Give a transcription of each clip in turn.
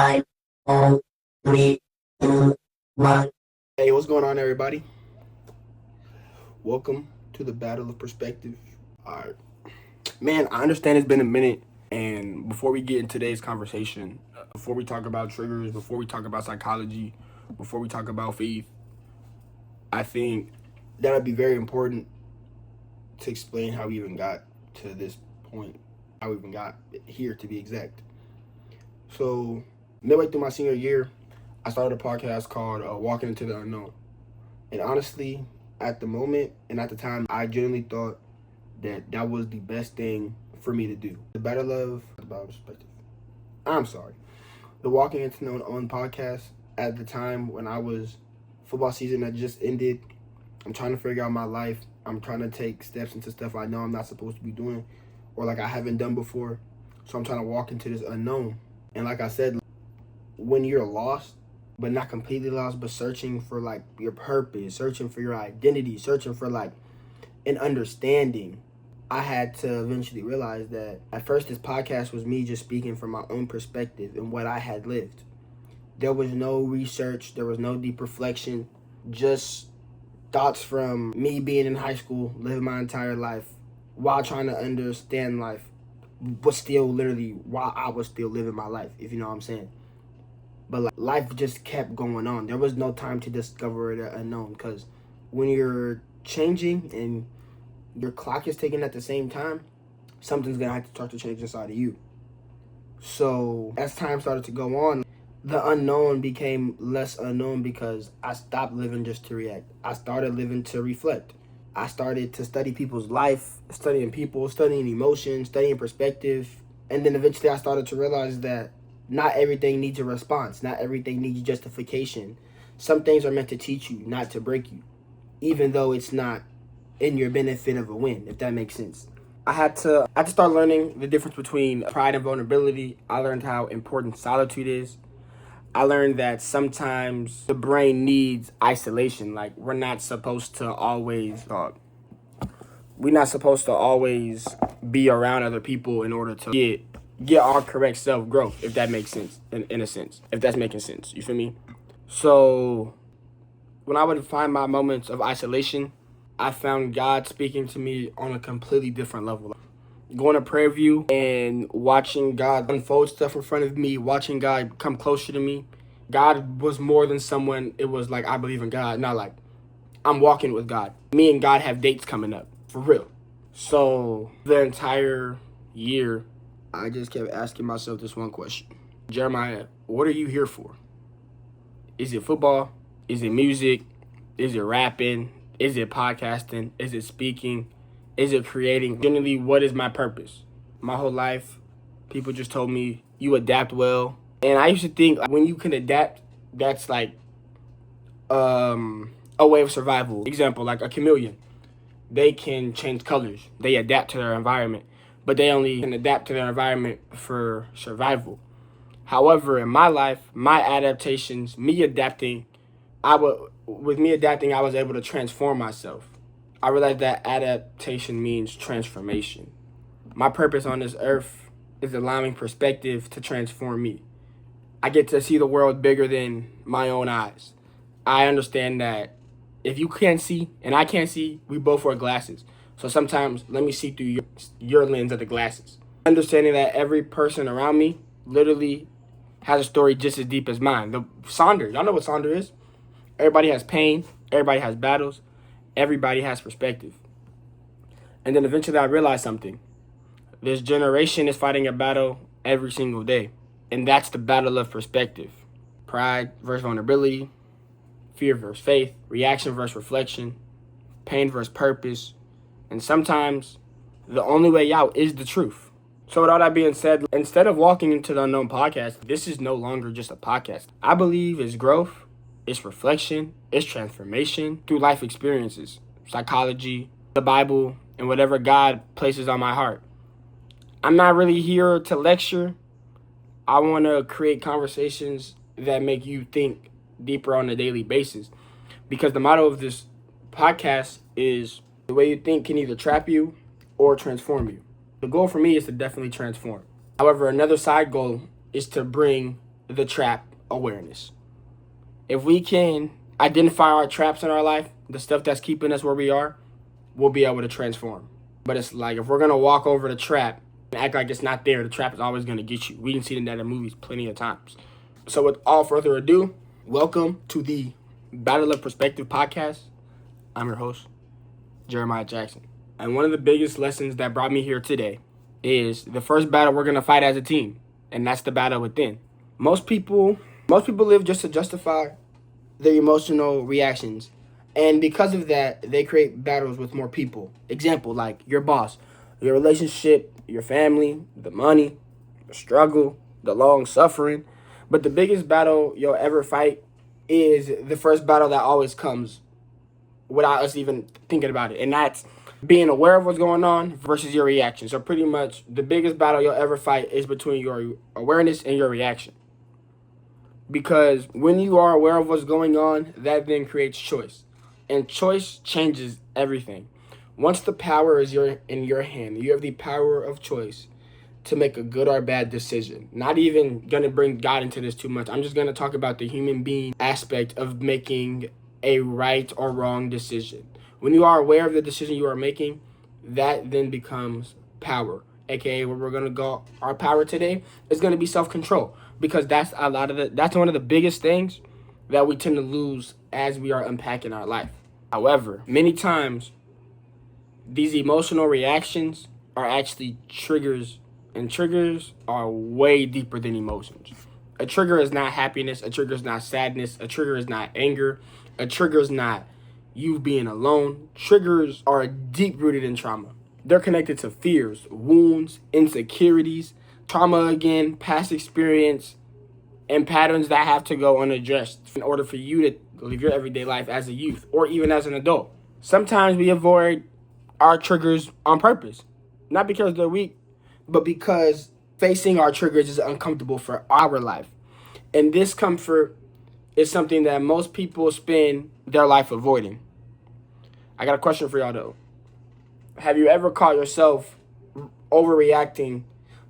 5, 4, 3, 2, 1. Hey, what's going on, everybody? Welcome to the Battle of Perspective. Alright. Man, I understand it's been a minute, and before we get into today's conversation, before we talk about triggers, before we talk about psychology, before we talk about faith, I think that would be very important to explain how we even got to this point, how we even got here, to be exact. So, midway through my senior year, I started a podcast called Walking Into the Unknown. And honestly, at the moment and at the time, I genuinely thought that was the best thing for me to do. The Battle of Perspective. I'm sorry. The Walking Into the Unknown podcast, at the time when I was, football season had just ended. I'm trying to figure out my life. I'm trying to take steps into stuff I know I'm not supposed to be doing or like I haven't done before. So I'm trying to walk into this unknown. And like I said, when you're lost, but not completely lost, but searching for like your purpose, searching for your identity, searching for like an understanding, I had to eventually realize that at first this podcast was me just speaking from my own perspective and what I had lived. There was no research, there was no deep reflection, just thoughts from me being in high school, living my entire life while trying to understand life, but still literally while I was still living my life, if you know what I'm saying. But like, life just kept going on. There was no time to discover the unknown, because when you're changing and your clock is ticking at the same time, something's gonna have to start to change inside of you. So as time started to go on, the unknown became less unknown because I stopped living just to react. I started living to reflect. I started to study people's life, studying people, studying emotions, studying perspective. And then eventually I started to realize that not everything needs a response. Not everything needs justification. Some things are meant to teach you, not to break you, even though it's not in your benefit of a win, if that makes sense. I had to start learning the difference between pride and vulnerability. I learned how important solitude is. I learned that sometimes the brain needs isolation. Like, we're not supposed to always be around other people in order to get our correct self growth, if that makes sense, in a sense, if that's making sense. You feel me? So when I would find my moments of isolation, I found God speaking to me on a completely different level. Going to Prayer View and watching God unfold stuff in front of me, watching God come closer to me. God was more than someone. It was like, I believe in God, not like I'm walking with God. Me and God have dates coming up, for real. So the entire year, I just kept asking myself this one question. Jeremiah, what are you here for? Is it football? Is it music? Is it rapping? Is it podcasting? Is it speaking? Is it creating? Generally, what is my purpose? My whole life, people just told me, you adapt well. And I used to think, like, when you can adapt, that's like a way of survival. Example, like a chameleon. They can change colors. They adapt to their environment. But they only can adapt to their environment for survival. However, in my life, my adaptations, with me adapting, I was able to transform myself. I realized that adaptation means transformation. My purpose on this earth is allowing perspective to transform me. I get to see the world bigger than my own eyes. I understand that if you can't see and I can't see, we both wear glasses. So sometimes let me see through your lens of the glasses. Understanding that every person around me literally has a story just as deep as mine. The Sonder, y'all know what Sonder is? Everybody has pain. Everybody has battles. Everybody has perspective. And then eventually I realized something. This generation is fighting a battle every single day. And that's the battle of perspective. Pride versus vulnerability. Fear versus faith. Reaction versus reflection. Pain versus purpose. And sometimes the only way out is the truth. So with all that being said, instead of Walking Into the Unknown podcast, this is no longer just a podcast. I believe it's growth, it's reflection, it's transformation through life experiences, psychology, the Bible, and whatever God places on my heart. I'm not really here to lecture. I want to create conversations that make you think deeper on a daily basis. Because the motto of this podcast is, the way you think can either trap you or transform you. The goal for me is to definitely transform. However, another side goal is to bring the trap awareness. If we can identify our traps in our life, the stuff that's keeping us where we are, we'll be able to transform. But it's like if we're going to walk over the trap and act like it's not there, the trap is always going to get you. We can see that in movies plenty of times. So with all further ado, welcome to the Battle of Perspective podcast. I'm your host, Jeremiah Jackson. And one of the biggest lessons that brought me here today is the first battle we're going to fight as a team, and that's the battle within. Most people live just to justify their emotional reactions, and because of that, they create battles with more people. Example, like your boss, your relationship, your family, the money, the struggle, the long suffering. But the biggest battle you'll ever fight is the first battle that always comes without us even thinking about it, and that's being aware of what's going on versus your reaction. So pretty much the biggest battle you'll ever fight is between your awareness and your reaction. Because when you are aware of what's going on, that then creates choice. And choice changes everything. Once the power is in your hand, you have the power of choice to make a good or bad decision. Not even going to bring God into this too much. I'm just going to talk about the human being aspect of making a right or wrong decision. When you are aware of the decision you are making, that then becomes power. AKA where we're going to go, our power today is going to be self-control. Because that's one of the biggest things that we tend to lose as we are unpacking our life. However, many times these emotional reactions are actually triggers, and triggers are way deeper than emotions. A trigger is not happiness, a trigger is not sadness, a trigger is not anger, a trigger is not you being alone. Triggers are deep rooted in trauma. They're connected to fears, wounds, insecurities, trauma again, past experience, and patterns that have to go unaddressed in order for you to live your everyday life as a youth or even as an adult. Sometimes we avoid our triggers on purpose, not because they're weak, but because facing our triggers is uncomfortable for our life. And discomfort is something that most people spend their life avoiding. I got a question for y'all though. Have you ever caught yourself overreacting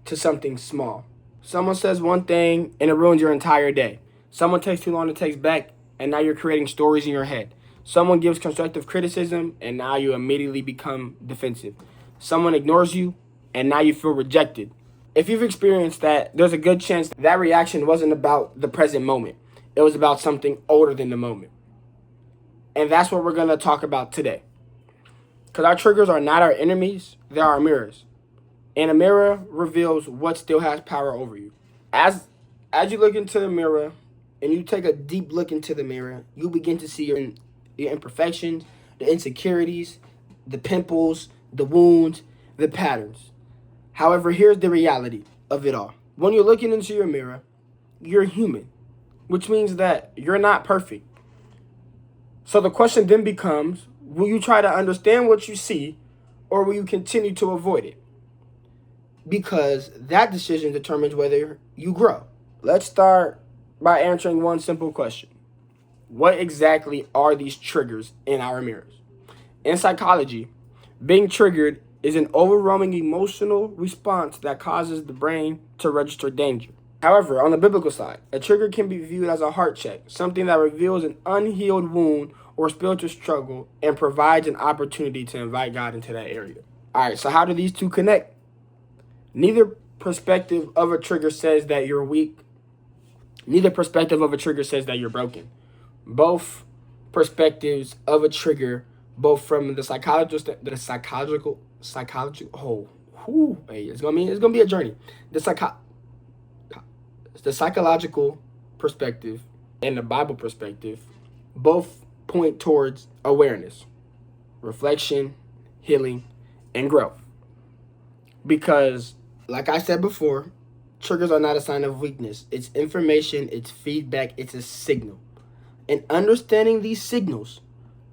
to something small? Someone says one thing and it ruins your entire day. Someone takes too long to text back and now you're creating stories in your head. Someone gives constructive criticism and now you immediately become defensive. Someone ignores you and now you feel rejected. If you've experienced that, there's a good chance that reaction wasn't about the present moment. It was about something older than the moment. And that's what we're going to talk about today. Because our triggers are not our enemies, they're our mirrors. And a mirror reveals what still has power over you. As you look into the mirror and you take a deep look into the mirror, you begin to see your imperfections, the insecurities, the pimples, the wounds, the patterns. However, here's the reality of it all. When you're looking into your mirror, you're human, which means that you're not perfect. So the question then becomes, will you try to understand what you see or will you continue to avoid it? Because that decision determines whether you grow. Let's start by answering one simple question. What exactly are these triggers in our mirrors? In psychology, being triggered is an overwhelming emotional response that causes the brain to register danger. However, on the biblical side, a trigger can be viewed as a heart check, something that reveals an unhealed wound or spiritual struggle and provides an opportunity to invite God into that area. All right, so how do these two connect? Neither perspective of a trigger says that you're weak. Neither perspective of a trigger says that you're broken. Both perspectives of a trigger, both from the psychological, it's gonna be a journey. The psychological perspective and the Bible perspective both point towards awareness, reflection, healing, and growth. Because, like I said before, triggers are not a sign of weakness. It's information, it's feedback, it's a signal. And understanding these signals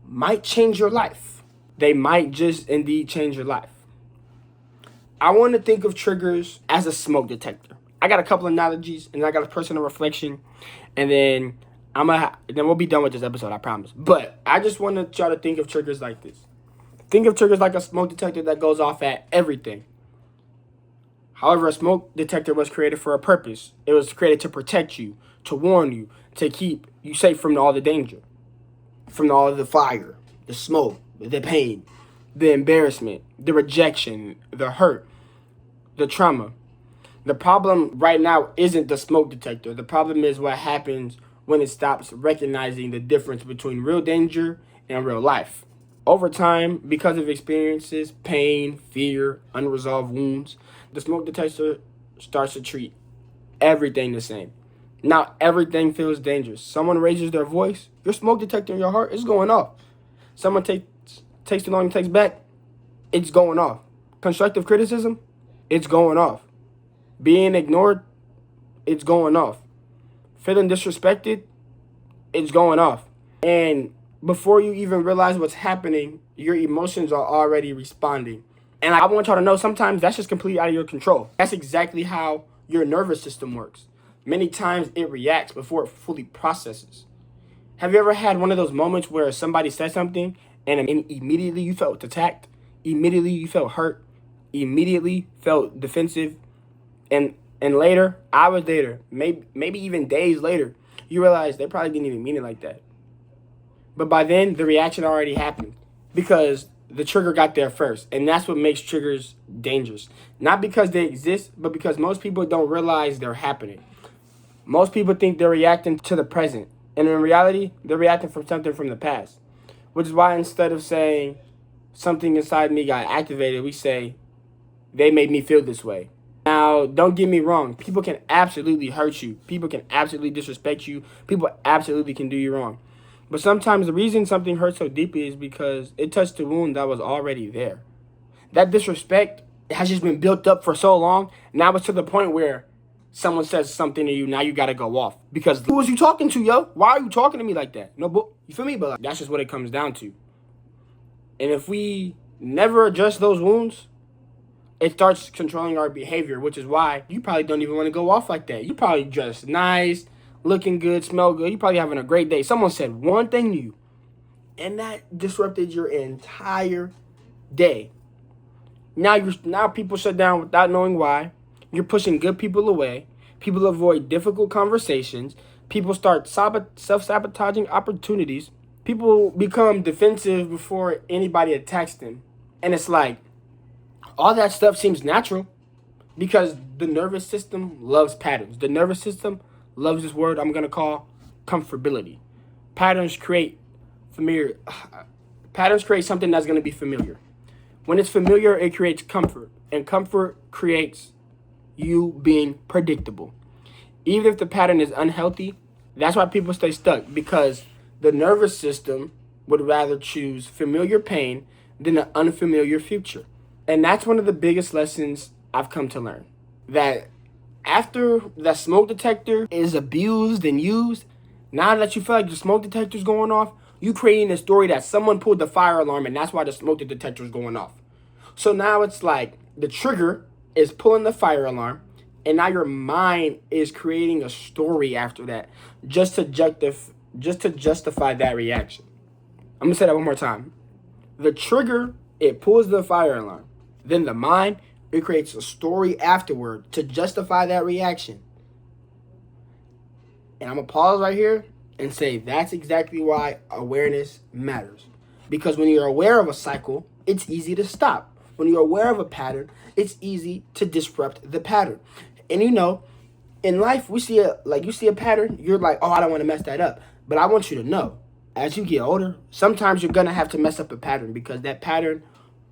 might change your life. They might just indeed change your life. I want to think of triggers as a smoke detector. I got a couple analogies and I got a personal reflection, and then we'll be done with this episode, I promise. But I just want to try to think of triggers like this. Think of triggers like a smoke detector that goes off at everything. However, a smoke detector was created for a purpose. It was created to protect you, to warn you, to keep you safe from all the danger, from all of the fire, the smoke, the pain, the embarrassment, the rejection, the hurt, the trauma. The problem right now isn't the smoke detector. The problem is what happens when it stops recognizing the difference between real danger and real life. Over time, because of experiences, pain, fear, unresolved wounds, the smoke detector starts to treat everything the same. Now everything feels dangerous. Someone raises their voice, your smoke detector in your heart is going off. Someone takes too long to text back, it's going off. Constructive criticism, it's going off. Being ignored, it's going off. Feeling disrespected, it's going off. And before you even realize what's happening, your emotions are already responding. And I want y'all to know sometimes that's just completely out of your control. That's exactly how your nervous system works. Many times it reacts before it fully processes. Have you ever had one of those moments where somebody said something and immediately you felt attacked? Immediately you felt hurt? Immediately felt defensive? And later, hours later, maybe even days later, you realize they probably didn't even mean it like that. But by then, the reaction already happened because the trigger got there first. And that's what makes triggers dangerous. Not because they exist, but because most people don't realize they're happening. Most people think they're reacting to the present. And in reality, they're reacting from something from the past. Which is why instead of saying something inside me got activated, we say they made me feel this way. Now, don't get me wrong. People can absolutely hurt you. People can absolutely disrespect you. People absolutely can do you wrong. But sometimes the reason something hurts so deeply is because it touched the wound that was already there. That disrespect has just been built up for so long. Now it's to the point where someone says something to you, now you gotta go off. Because who was you talking to, yo? Why are you talking to me like that? No, but you feel me? But that's just what it comes down to. And if we never address those wounds, it starts controlling our behavior, which is why you probably don't even want to go off like that. You probably dressed nice, looking good, smell good. You probably having a great day. Someone said one thing to you, and that disrupted your entire day. Now people shut down without knowing why. You're pushing good people away. People avoid difficult conversations. People start self-sabotaging opportunities. People become defensive before anybody attacks them. And it's like, all that stuff seems natural because the nervous system loves patterns. The nervous system loves this word I'm going to call comfortability. Patterns create something that's going to be familiar. When it's familiar, it creates comfort. And comfort creates you being predictable. Even if the pattern is unhealthy, that's why people stay stuck, because the nervous system would rather choose familiar pain than an unfamiliar future. And that's one of the biggest lessons I've come to learn. That after the smoke detector is abused and used, now that you feel like the smoke detector's going off, you creating a story that someone pulled the fire alarm and that's why the smoke detector's going off. So now it's like the trigger is pulling the fire alarm, and now your mind is creating a story after that just to justify that reaction. I'm gonna say that one more time. The trigger, it pulls the fire alarm. Then the mind, it creates a story afterward to justify that reaction. And I'm going to pause right here and say that's exactly why awareness matters. Because when you're aware of a cycle, it's easy to stop. When you're aware of a pattern, it's easy to disrupt the pattern. And you know, in life, you see a pattern, you're like, oh, I don't want to mess that up. But I want you to know, as you get older, sometimes you're going to have to mess up a pattern because that pattern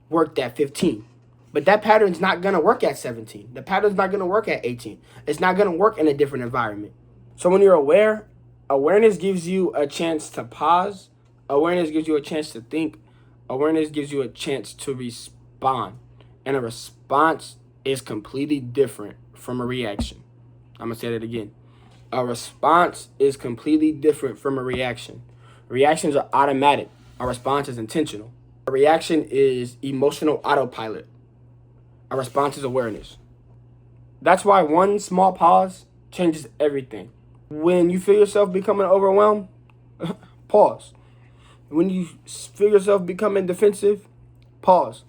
worked at 15. But that pattern's not going to work at 17. The pattern's not going to work at 18. It's not going to work in a different environment. So when you're aware, awareness gives you a chance to pause. Awareness gives you a chance to think. Awareness gives you a chance to respond. And a response is completely different from a reaction. I'm going to say that again. A response is completely different from a reaction. Reactions are automatic. A response is intentional. A reaction is emotional autopilot. A response is awareness. That's why one small pause changes everything. When you feel yourself becoming overwhelmed, pause. When you feel yourself becoming defensive, pause.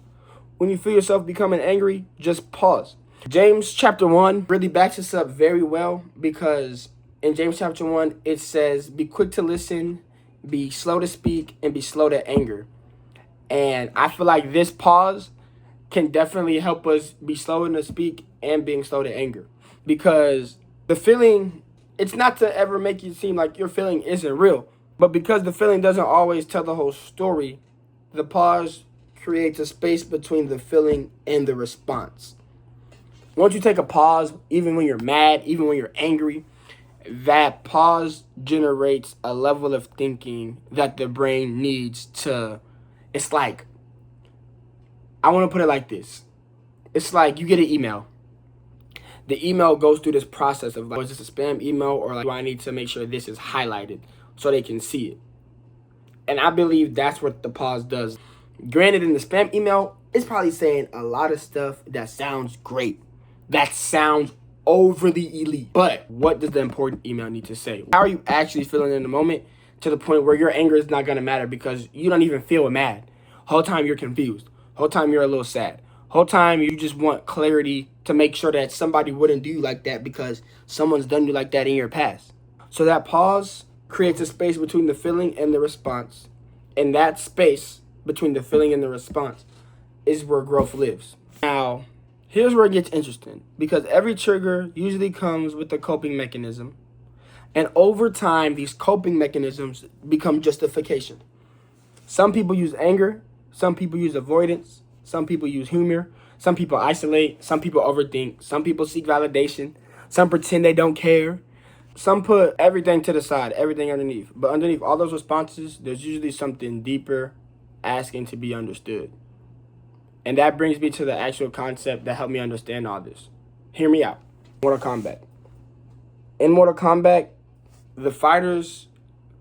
When you feel yourself becoming angry, just pause. James chapter 1 really backs this up very well, because in James chapter 1 it says, be quick to listen, be slow to speak, and be slow to anger. And I feel like this pause can definitely help us be slow to speak and being slow to anger. Because the feeling, it's not to ever make you seem like your feeling isn't real, but because the feeling doesn't always tell the whole story, the pause creates a space between the feeling and the response. Once you take a pause, even when you're mad, even when you're angry, that pause generates a level of thinking that the brain needs to, it's like, I want to put it like this. It's like you get an email. The email goes through this process of like, is this a spam email, or like, do I need to make sure this is highlighted so they can see it? And I believe that's what the pause does. Granted, in the spam email, it's probably saying a lot of stuff that sounds great, that sounds overly elite. But what does the important email need to say? How are you actually feeling in the moment, to the point where your anger is not going to matter because you don't even feel mad? Whole time you're confused. Whole time you're a little sad. Whole time you just want clarity to make sure that somebody wouldn't do you like that because someone's done you like that in your past. So that pause creates a space between the feeling and the response. And that space between the feeling and the response is where growth lives. Now, here's where it gets interesting, because every trigger usually comes with a coping mechanism. And over time, these coping mechanisms become justification. Some people use anger. Some people use avoidance. Some people use humor. Some people isolate. Some people overthink. Some people seek validation. Some pretend they don't care. Some put everything to the side, everything underneath. But underneath all those responses, there's usually something deeper asking to be understood. And that brings me to the actual concept that helped me understand all this. Hear me out. Mortal Kombat. In Mortal Kombat, the fighters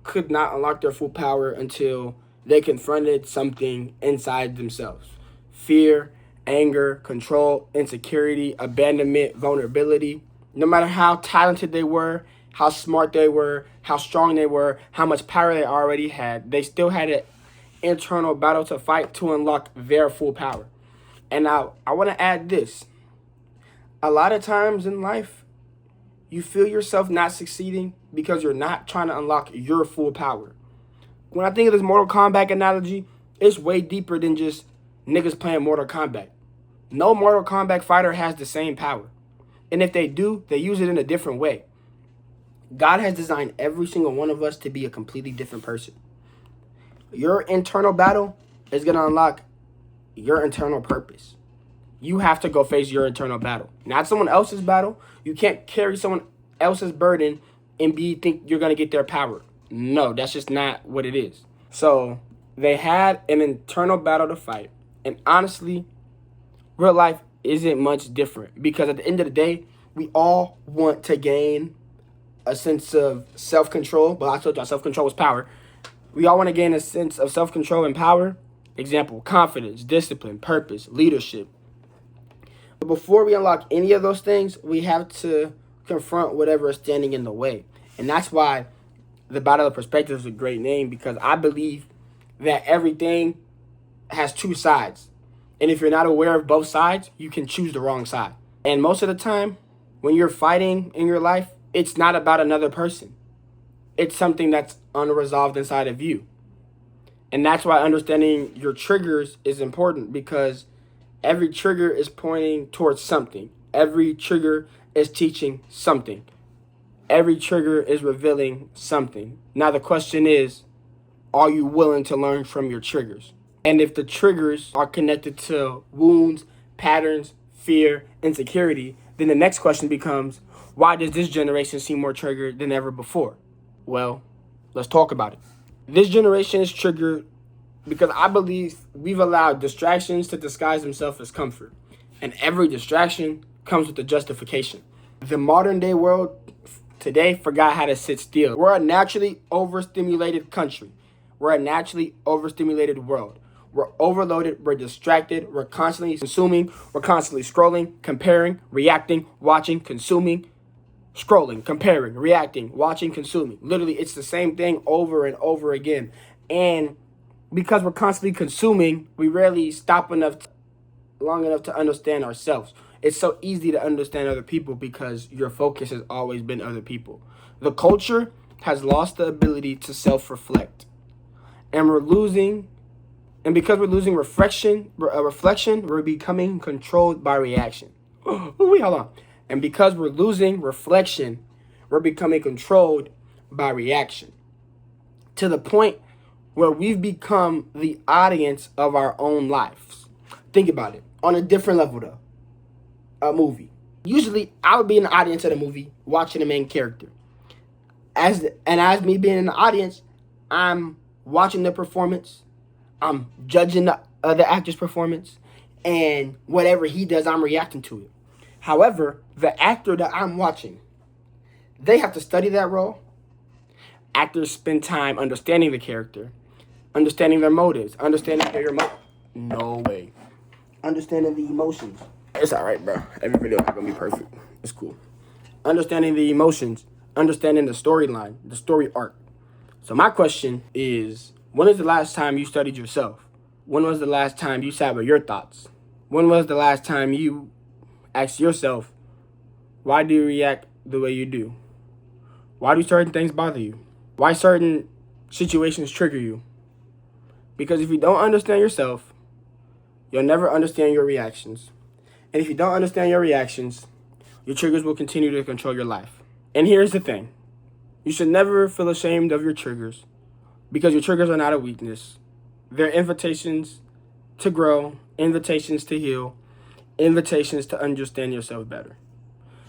could not unlock their full power until they confronted something inside themselves. Fear, anger, control, insecurity, abandonment, vulnerability. No matter how talented they were, how smart they were, how strong they were, how much power they already had, they still had an internal battle to fight to unlock their full power. And now I want to add this. A lot of times in life, you feel yourself not succeeding because you're not trying to unlock your full power. When I think of this Mortal Kombat analogy, it's way deeper than just niggas playing Mortal Kombat. No Mortal Kombat fighter has the same power. And if they do, they use it in a different way. God has designed every single one of us to be a completely different person. Your internal battle is going to unlock your internal purpose. You have to go face your internal battle, not someone else's battle. You can't carry someone else's burden and think you're going to get their power. No, that's just not what it is. So they had an internal battle to fight. And honestly, real life isn't much different, because at the end of the day, we all want to gain a sense of self-control. But I told y'all self-control was power. We all want to gain a sense of self-control and power. Example, confidence, discipline, purpose, leadership. But before we unlock any of those things, we have to confront whatever is standing in the way. And that's why the Battle of Perspective is a great name, because I believe that everything has two sides. And if you're not aware of both sides, you can choose the wrong side. And most of the time, when you're fighting in your life, it's not about another person. It's something that's unresolved inside of you. And that's why understanding your triggers is important, because every trigger is pointing towards something. Every trigger is teaching something. Every trigger is revealing something. Now the question is, are you willing to learn from your triggers? And if the triggers are connected to wounds, patterns, fear, insecurity, then the next question becomes, why does this generation seem more triggered than ever before? Well, let's talk about it. This generation is triggered because I believe we've allowed distractions to disguise themselves as comfort. And every distraction comes with a justification. The modern day world today forgot how to sit still. We're a naturally overstimulated country. We're a naturally overstimulated world. We're overloaded, we're distracted, we're constantly consuming, we're constantly scrolling, comparing, reacting, watching, consuming, scrolling, comparing, reacting, watching, consuming. Literally, it's the same thing over and over again. And because we're constantly consuming, we rarely stop long enough to understand ourselves. it's so easy to understand other people because your focus has always been other people. The culture has lost the ability to self-reflect. And we're losing, and because we're losing reflection, we're becoming controlled by reaction. Hold on. And because we're losing reflection, we're becoming controlled by reaction. To the point where we've become the audience of our own lives. Think about it. On a different level though. A movie. Usually I would be in the audience of the movie watching the main character. As me being in the audience, I'm watching the performance. I'm judging the actor's performance. And whatever he does, I'm reacting to it. However, the actor that I'm watching, they have to study that role. Actors spend time understanding the character, understanding their motives, understanding no way. Understanding the emotions. It's alright, bro. Every video not gonna be perfect. It's cool. Understanding the emotions, understanding the storyline, the story arc. So my question is, when is the last time you studied yourself? When was the last time you sat with your thoughts? When was the last time you asked yourself, why do you react the way you do? Why do certain things bother you? Why certain situations trigger you? Because if you don't understand yourself, you'll never understand your reactions. And if you don't understand your reactions, your triggers will continue to control your life. And here's the thing. You should never feel ashamed of your triggers because your triggers are not a weakness. They're invitations to grow, invitations to heal, invitations to understand yourself better.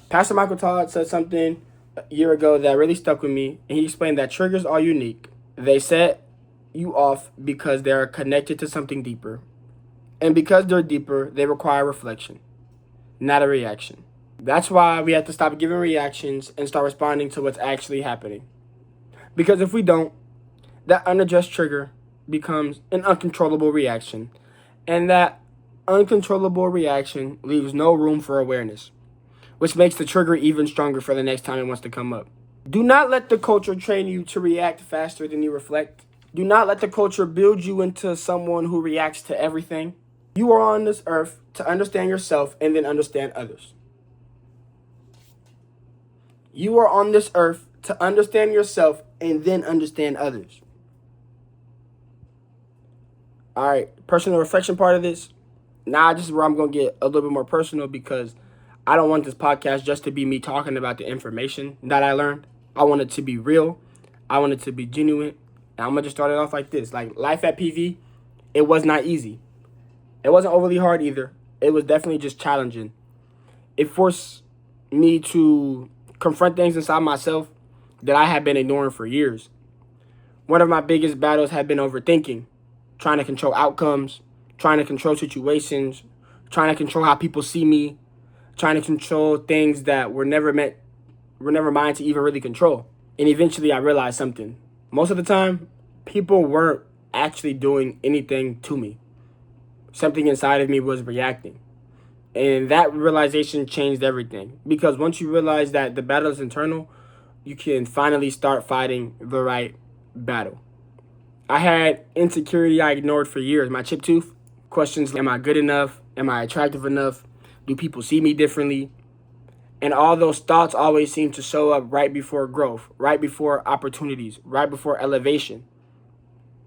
Pastor Michael Todd said something a year ago that really stuck with me, and he explained that triggers are unique. They set you off because they are connected to something deeper. And because they're deeper, they require reflection, not a reaction. That's why we have to stop giving reactions and start responding to what's actually happening. Because if we don't, that unaddressed trigger becomes an uncontrollable reaction. And that uncontrollable reaction leaves no room for awareness, which makes the trigger even stronger for the next time it wants to come up. Do not let the culture train you to react faster than you reflect. Do not let the culture build you into someone who reacts to everything. You are on this earth to understand yourself and then understand others. You are on this earth to understand yourself and then understand others. All right, personal reflection part of this. Now, this is where I'm going to get a little bit more personal because I don't want this podcast just to be me talking about the information that I learned. I want it to be real. I want it to be genuine. And I'm going to just start it off like this. Like, life at PV, it was not easy. It wasn't overly hard either. It was definitely just challenging. It forced me to confront things inside myself that I had been ignoring for years. One of my biggest battles had been overthinking, trying to control outcomes, trying to control situations, trying to control how people see me, trying to control things that were never mine to even really control. And eventually I realized something. Most of the time, people weren't actually doing anything to me. Something inside of me was reacting. And that realization changed everything. Because once you realize that the battle is internal, you can finally start fighting the right battle. I had insecurity I ignored for years. My chipped tooth, questions, am I good enough? Am I attractive enough? Do people see me differently? And all those thoughts always seem to show up right before growth, right before opportunities, right before elevation.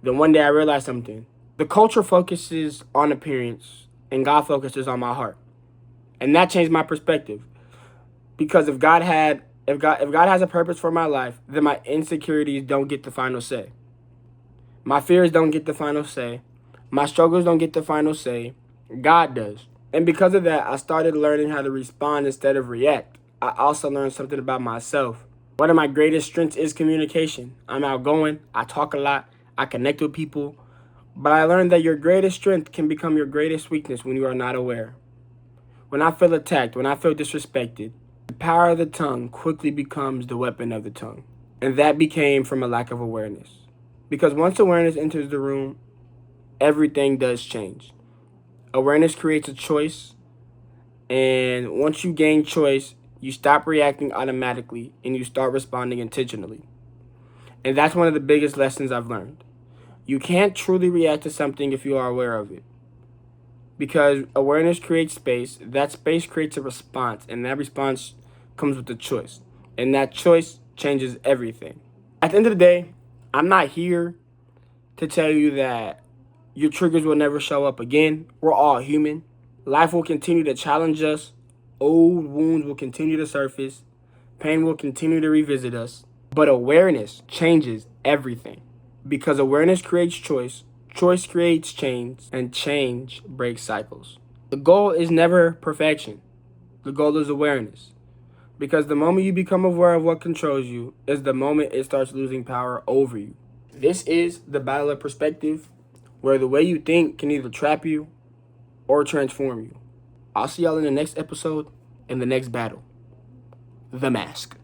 Then one day I realized something. The culture focuses on appearance and God focuses on my heart. And that changed my perspective. Because if God has a purpose for my life, then my insecurities don't get the final say. My fears don't get the final say. My struggles don't get the final say. God does. And because of that, I started learning how to respond instead of react. I also learned something about myself. One of my greatest strengths is communication. I'm outgoing. I talk a lot. I connect with people. But I learned that your greatest strength can become your greatest weakness when you are not aware. When I feel attacked, when I feel disrespected, the power of the tongue quickly becomes the weapon of the tongue. And that became from a lack of awareness. Because once awareness enters the room, everything does change. Awareness creates a choice. And once you gain choice, you stop reacting automatically and you start responding intentionally. And that's one of the biggest lessons I've learned. You can't truly react to something if you are aware of it. Because awareness creates space, that space creates a response, and that response comes with a choice. And that choice changes everything. At the end of the day, I'm not here to tell you that your triggers will never show up again. We're all human. Life will continue to challenge us. Old wounds will continue to surface. Pain will continue to revisit us. But awareness changes everything. Because awareness creates choice, choice creates change, and change breaks cycles. The goal is never perfection. The goal is awareness. Because the moment you become aware of what controls you is the moment it starts losing power over you. This is the battle of perspective, where the way you think can either trap you or transform you. I'll see y'all in the next episode, in the next battle. The Mask.